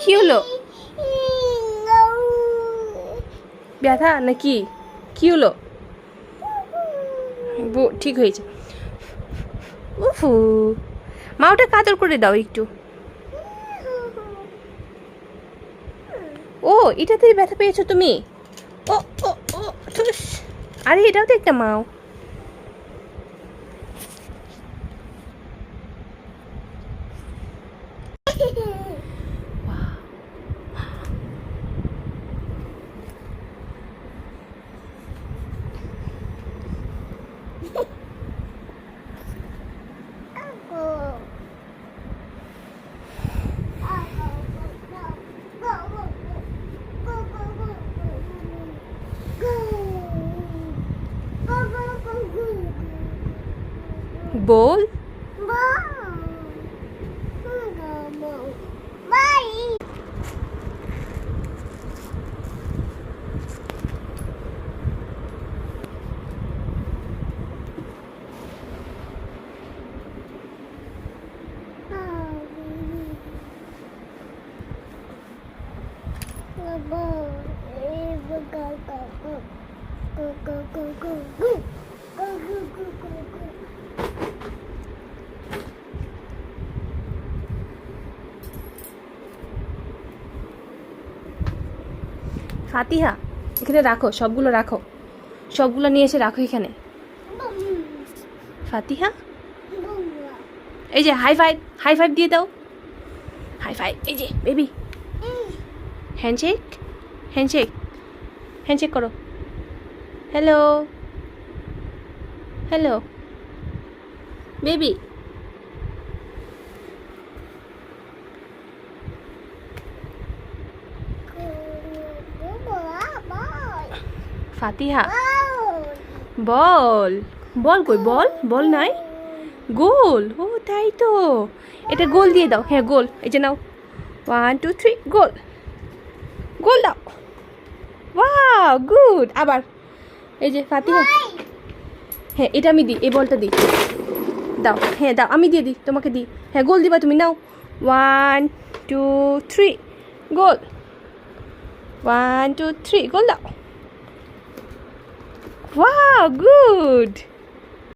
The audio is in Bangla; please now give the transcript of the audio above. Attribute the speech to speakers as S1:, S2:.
S1: কি হলো? ব্যথা নাকি? কি হলো? ঠিক হয়েছে। উফু, মা ওটা কাতর করে দাও একটু। ও, এটাতে ব্যথা পেয়েছো তুমি? ও ও ও ঠুস। আরে এটাও তো একটা মাও। বল। ফাতিহা, এখানে রাখো, সবগুলো রাখো, সবগুলো নিয়ে এসে রাখো এখানে। ফাতিহা, এই যে হাই ফাইভ, হাই ফাইভ দিয়ে দাও। হাই ফাইভ, এই যে বেবি। হ্যান্ডশেক, হ্যান্ডশেক, হ্যান্ডশেক করো। Hello, hello baby. ফাতিহা, বল। বল কই? বল, বল নাই। গোল, ও তাই তো। এটা গোল দিয়ে দাও। হ্যাঁ গোল, এই যে নাও। 1 2 3 গোল। গোল দাও। Wow, good. আবার এই যে ফাতিহা। হ্যাঁ এটা আমি দিই, এই বলটা দিই। দাও, হ্যাঁ দাও, আমি দিয়ে দিই, তোমাকে দিই। হ্যাঁ গোল দিবা তুমি, নাও। 1 2 3 গোল। 1 2 3 গোল দাও। Wow, good.